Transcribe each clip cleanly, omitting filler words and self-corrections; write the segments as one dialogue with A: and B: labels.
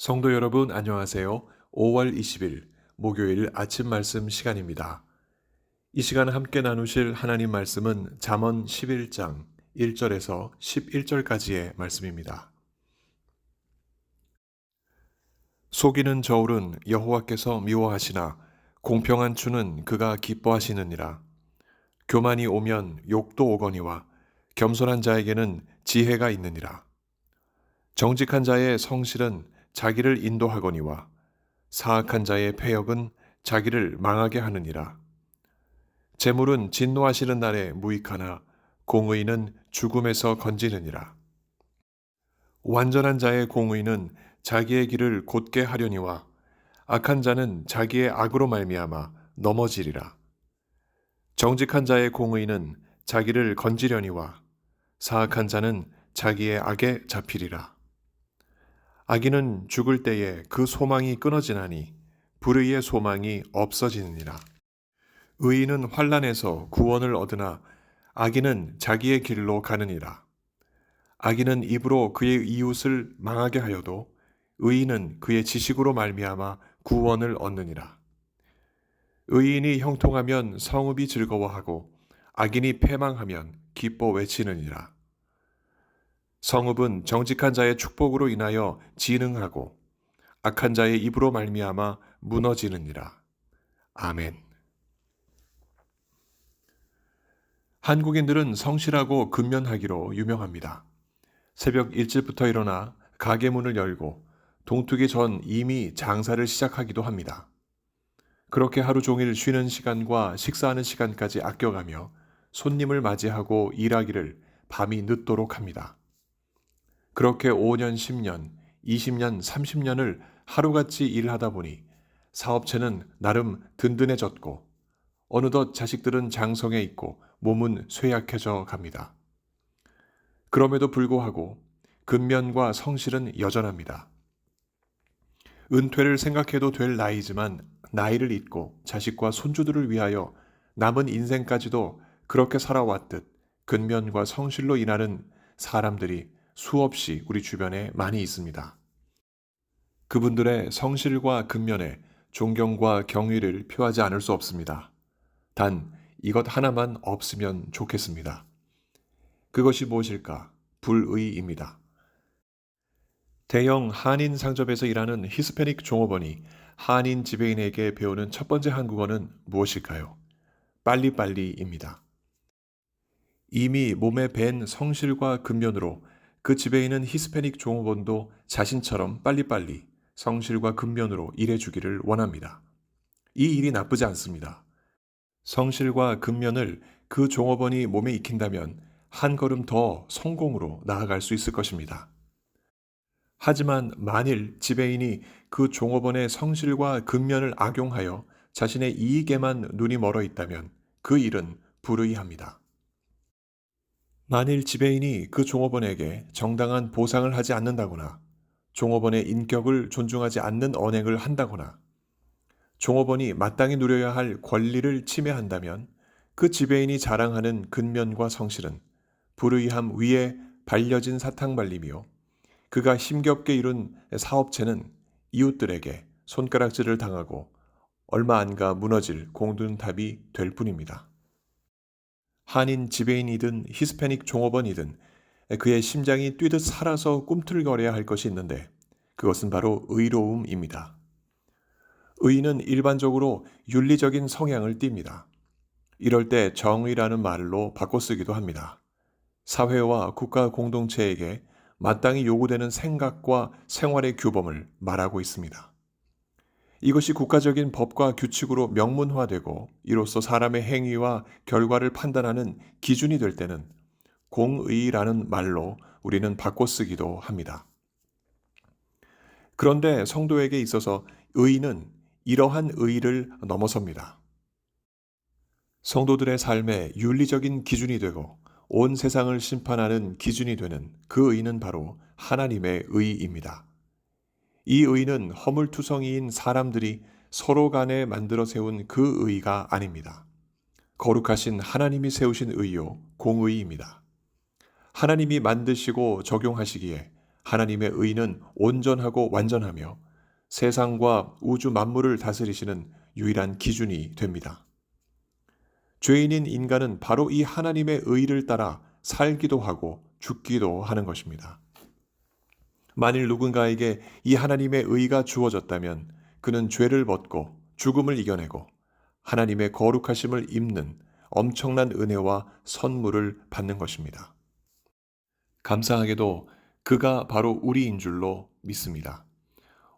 A: 성도 여러분, 안녕하세요. 5월 20일 목요일 아침 말씀 시간입니다. 이 시간 함께 나누실 하나님 말씀은 잠언 11장 1절에서 11절까지의 말씀입니다. 속이는 저울은 여호와께서 미워하시나 공평한 추는 그가 기뻐하시느니라. 교만이 오면 욕도 오거니와 겸손한 자에게는 지혜가 있느니라. 정직한 자의 성실은 자기를 인도하거니와 사악한 자의 패역은 자기를 망하게 하느니라. 재물은 진노하시는 날에 무익하나 공의는 죽음에서 건지느니라. 완전한 자의 공의는 자기의 길을 곧게 하려니와 악한 자는 자기의 악으로 말미암아 넘어지리라. 정직한 자의 공의는 자기를 건지려니와 사악한 자는 자기의 악에 잡히리라. 악인은 죽을 때에 그 소망이 끊어지나니 불의의 소망이 없어지느니라. 의인은 환난에서 구원을 얻으나 악인은 자기의 길로 가느니라. 악인은 입으로 그의 이웃을 망하게 하여도 의인은 그의 지식으로 말미암아 구원을 얻느니라. 의인이 형통하면 성읍이 즐거워하고 악인이 패망하면 기뻐 외치느니라. 성읍은 정직한 자의 축복으로 인하여 진흥하고 악한 자의 입으로 말미암아 무너지느니라. 아멘. 한국인들은 성실하고 근면하기로 유명합니다. 새벽 일찍부터 일어나 가게 문을 열고 동트기 전 이미 장사를 시작하기도 합니다. 그렇게 하루 종일 쉬는 시간과 식사하는 시간까지 아껴가며 손님을 맞이하고 일하기를 밤이 늦도록 합니다. 그렇게 5년, 10년, 20년, 30년을 하루같이 일하다 보니 사업체는 나름 든든해졌고 어느덧 자식들은 장성해 있고 몸은 쇠약해져 갑니다. 그럼에도 불구하고 근면과 성실은 여전합니다. 은퇴를 생각해도 될 나이지만 나이를 잇고 자식과 손주들을 위하여 남은 인생까지도 그렇게 살아왔듯 근면과 성실로 일하는 사람들이 수없이 우리 주변에 많이 있습니다. 그분들의 성실과 근면에 존경과 경의를 표하지 않을 수 없습니다. 단 이것 하나만 없으면 좋겠습니다. 그것이 무엇일까? 불의입니다. 대형 한인 상점에서 일하는 히스패닉 종업원이 한인 지배인에게 배우는 첫 번째 한국어는 무엇일까요? 빨리빨리입니다. 이미 몸에 밴 성실과 근면으로 그 지배인은 히스패닉 종업원도 자신처럼 빨리빨리 성실과 근면으로 일해주기를 원합니다. 이 일이 나쁘지 않습니다. 성실과 근면을 그 종업원이 몸에 익힌다면 한 걸음 더 성공으로 나아갈 수 있을 것입니다. 하지만 만일 지배인이 그 종업원의 성실과 근면을 악용하여 자신의 이익에만 눈이 멀어 있다면 그 일은 불의합니다. 만일 지배인이 그 종업원에게 정당한 보상을 하지 않는다거나 종업원의 인격을 존중하지 않는 언행을 한다거나 종업원이 마땅히 누려야 할 권리를 침해한다면 그 지배인이 자랑하는 근면과 성실은 불의함 위에 발려진 사탕발림이요 그가 힘겹게 이룬 사업체는 이웃들에게 손가락질을 당하고 얼마 안 가 무너질 공든탑이 될 뿐입니다. 한인 지배인이든 히스패닉 종업원이든 그의 심장이 뛰듯 살아서 꿈틀거려야 할 것이 있는데 그것은 바로 의로움입니다. 의인은 일반적으로 윤리적인 성향을 띱니다. 이럴 때 정의라는 말로 바꿔 쓰기도 합니다. 사회와 국가 공동체에게 마땅히 요구되는 생각과 생활의 규범을 말하고 있습니다. 이것이 국가적인 법과 규칙으로 명문화되고 이로써 사람의 행위와 결과를 판단하는 기준이 될 때는 공의라는 말로 우리는 바꿔 쓰기도 합니다. 그런데 성도에게 있어서 의는 이러한 의의를 넘어섭니다. 성도들의 삶에 윤리적인 기준이 되고 온 세상을 심판하는 기준이 되는 그 의는 바로 하나님의 의입니다. 이 의는 허물투성이인 사람들이 서로 간에 만들어 세운 그 의가 아닙니다. 거룩하신 하나님이 세우신 의요, 공의입니다. 하나님이 만드시고 적용하시기에 하나님의 의는 온전하고 완전하며 세상과 우주 만물을 다스리시는 유일한 기준이 됩니다. 죄인인 인간은 바로 이 하나님의 의를 따라 살기도 하고 죽기도 하는 것입니다. 만일 누군가에게 이 하나님의 의가 주어졌다면 그는 죄를 벗고 죽음을 이겨내고 하나님의 거룩하심을 입는 엄청난 은혜와 선물을 받는 것입니다. 감사하게도 그가 바로 우리인 줄로 믿습니다.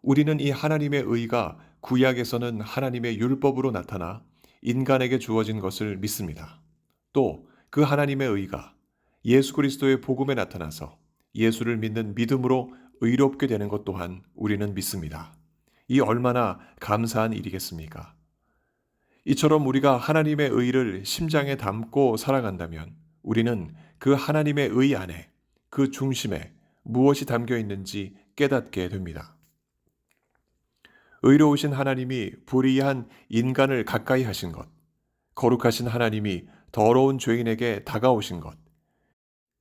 A: 우리는 이 하나님의 의가 구약에서는 하나님의 율법으로 나타나 인간에게 주어진 것을 믿습니다. 또 그 하나님의 의가 예수 그리스도의 복음에 나타나서 예수를 믿는 믿음으로 의롭게 되는 것 또한 우리는 믿습니다. 이 얼마나 감사한 일이겠습니까? 이처럼 우리가 하나님의 의를 심장에 담고 살아간다면 우리는 그 하나님의 의 안에 그 중심에 무엇이 담겨 있는지 깨닫게 됩니다. 의로우신 하나님이 불의한 인간을 가까이 하신 것, 거룩하신 하나님이 더러운 죄인에게 다가오신 것,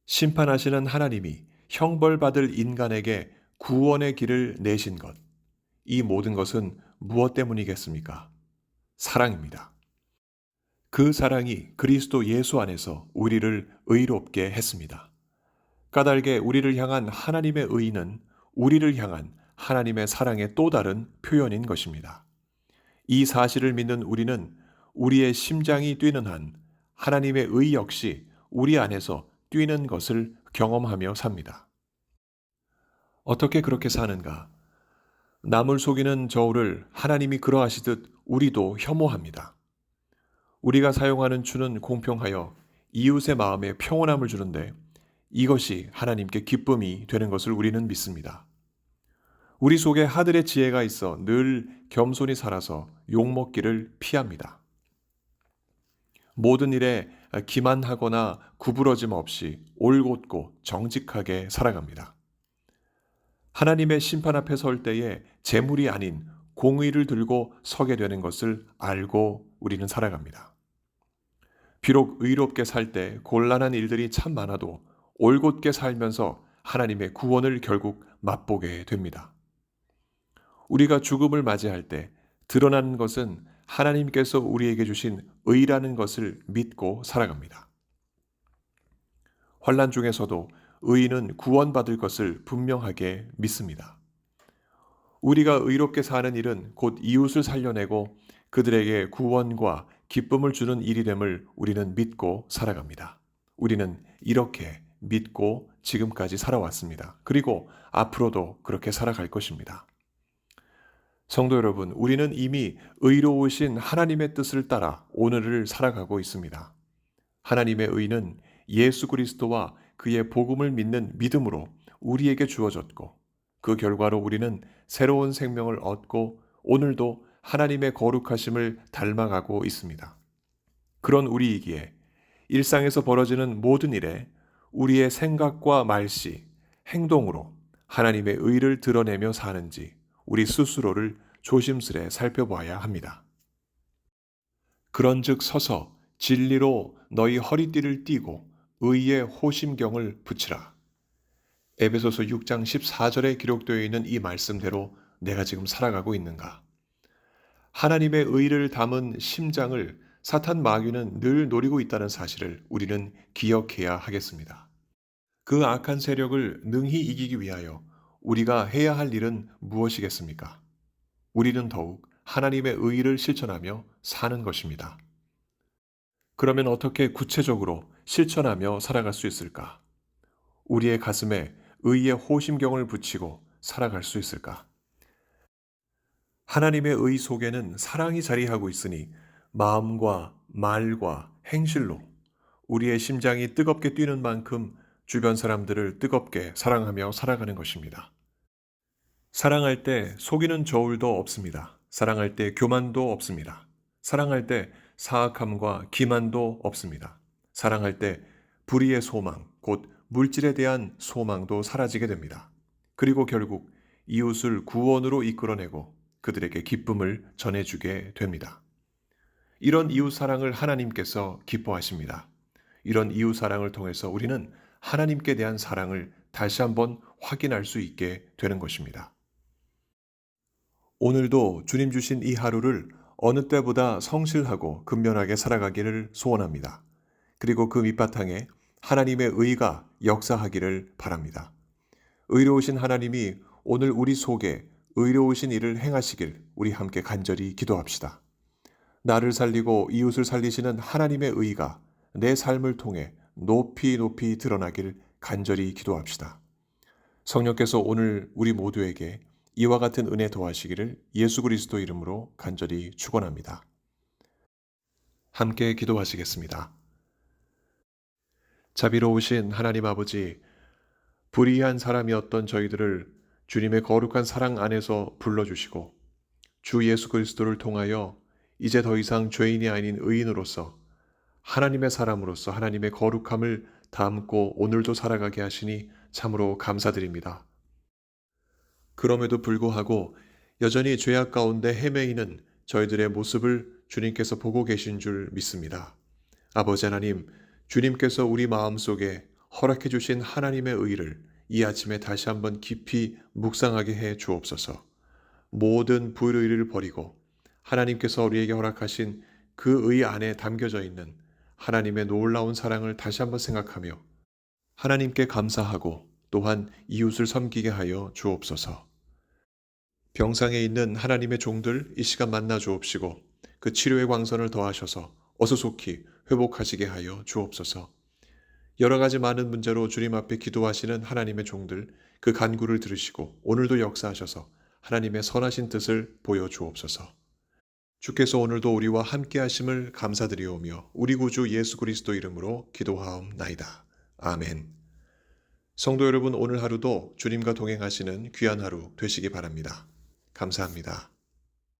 A: 심판하시는 하나님이 형벌받을 인간에게 구원의 길을 내신 것, 이 모든 것은 무엇 때문이겠습니까? 사랑입니다. 그 사랑이 그리스도 예수 안에서 우리를 의롭게 했습니다. 까닭에 우리를 향한 하나님의 의는 우리를 향한 하나님의 사랑의 또 다른 표현인 것입니다. 이 사실을 믿는 우리는 우리의 심장이 뛰는 한 하나님의 의 역시 우리 안에서 뛰는 것을 경험하며 삽니다. 어떻게 그렇게 사는가? 남을 속이는 저울을 하나님이 그러하시듯 우리도 혐오합니다. 우리가 사용하는 추는 공평하여 이웃의 마음에 평온함을 주는데 이것이 하나님께 기쁨이 되는 것을 우리는 믿습니다. 우리 속에 하늘의 지혜가 있어 늘 겸손히 살아서 욕먹기를 피합니다. 모든 일에 기만하거나 구부러짐 없이 올곧고 정직하게 살아갑니다. 하나님의 심판 앞에 설 때에 재물이 아닌 공의를 들고 서게 되는 것을 알고 우리는 살아갑니다. 비록 의롭게 살 때 곤란한 일들이 참 많아도 올곧게 살면서 하나님의 구원을 결국 맛보게 됩니다. 우리가 죽음을 맞이할 때 드러나는 것은 하나님께서 우리에게 주신 의라는 것을 믿고 살아갑니다. 환난 중에서도 의인은 구원받을 것을 분명하게 믿습니다. 우리가 의롭게 사는 일은 곧 이웃을 살려내고 그들에게 구원과 기쁨을 주는 일이됨을 우리는 믿고 살아갑니다. 우리는 이렇게 믿고 지금까지 살아왔습니다. 그리고 앞으로도 그렇게 살아갈 것입니다. 성도 여러분, 우리는 이미 의로우신 하나님의 뜻을 따라 오늘을 살아가고 있습니다. 하나님의 의는 예수 그리스도와 그의 복음을 믿는 믿음으로 우리에게 주어졌고 그 결과로 우리는 새로운 생명을 얻고 오늘도 하나님의 거룩하심을 닮아가고 있습니다. 그런 우리이기에 일상에서 벌어지는 모든 일에 우리의 생각과 말씨, 행동으로 하나님의 의를 드러내며 사는지 우리 스스로를 조심스레 살펴봐야 합니다. 그런즉 서서 진리로 너희 허리띠를 띠고 의의 호심경을 붙이라. 에베소서 6장 14절에 기록되어 있는 이 말씀대로 내가 지금 살아가고 있는가? 하나님의 의를 담은 심장을 사탄 마귀는 늘 노리고 있다는 사실을 우리는 기억해야 하겠습니다. 그 악한 세력을 능히 이기기 위하여 우리가 해야 할 일은 무엇이겠습니까? 우리는 더욱 하나님의 의를 실천하며 사는 것입니다. 그러면 어떻게 구체적으로 실천하며 살아갈 수 있을까? 우리의 가슴에 의의 호심경을 붙이고 살아갈 수 있을까? 하나님의 의 속에는 사랑이 자리하고 있으니 마음과 말과 행실로 우리의 심장이 뜨겁게 뛰는 만큼 주변 사람들을 뜨겁게 사랑하며 살아가는 것입니다. 사랑할 때 속이는 저울도 없습니다. 사랑할 때 교만도 없습니다. 사랑할 때 사악함과 기만도 없습니다. 사랑할 때 불의의 소망, 곧 물질에 대한 소망도 사라지게 됩니다. 그리고 결국 이웃을 구원으로 이끌어내고 그들에게 기쁨을 전해주게 됩니다. 이런 이웃 사랑을 하나님께서 기뻐하십니다. 이런 이웃 사랑을 통해서 우리는 하나님께 대한 사랑을 다시 한번 확인할 수 있게 되는 것입니다. 오늘도 주님 주신 이 하루를 어느 때보다 성실하고 근면하게 살아가기를 소원합니다. 그리고 그 밑바탕에 하나님의 의가 역사하기를 바랍니다. 의로우신 하나님이 오늘 우리 속에 의로우신 일을 행하시길 우리 함께 간절히 기도합시다. 나를 살리고 이웃을 살리시는 하나님의 의가 내 삶을 통해 높이 높이 드러나길 간절히 기도합시다. 성령께서 오늘 우리 모두에게 이와 같은 은혜 더하시기를 예수 그리스도 이름으로 간절히 축원합니다. 함께 기도하시겠습니다. 자비로우신 하나님 아버지, 불의한 사람이었던 저희들을 주님의 거룩한 사랑 안에서 불러주시고 주 예수 그리스도를 통하여 이제 더 이상 죄인이 아닌 의인으로서 하나님의 사람으로서 하나님의 거룩함을 담고 오늘도 살아가게 하시니 참으로 감사드립니다. 그럼에도 불구하고 여전히 죄악 가운데 헤매이는 저희들의 모습을 주님께서 보고 계신 줄 믿습니다. 아버지 하나님, 주님께서 우리 마음속에 허락해 주신 하나님의 의를 이 아침에 다시 한번 깊이 묵상하게 해 주옵소서. 모든 불의를 버리고 하나님께서 우리에게 허락하신 그 의 안에 담겨져 있는 하나님의 놀라운 사랑을 다시 한번 생각하며 하나님께 감사하고 또한 이웃을 섬기게 하여 주옵소서. 병상에 있는 하나님의 종들 이 시간 만나 주옵시고 그 치료의 광선을 더하셔서 어서 속히 회복하시게 하여 주옵소서. 여러 가지 많은 문제로 주님 앞에 기도하시는 하나님의 종들 그 간구를 들으시고 오늘도 역사하셔서 하나님의 선하신 뜻을 보여 주옵소서. 주께서 오늘도 우리와 함께 하심을 감사드리오며 우리 구주 예수 그리스도 이름으로 기도하옵나이다. 아멘. 성도 여러분, 오늘 하루도 주님과 동행하시는 귀한 하루 되시기 바랍니다. 감사합니다.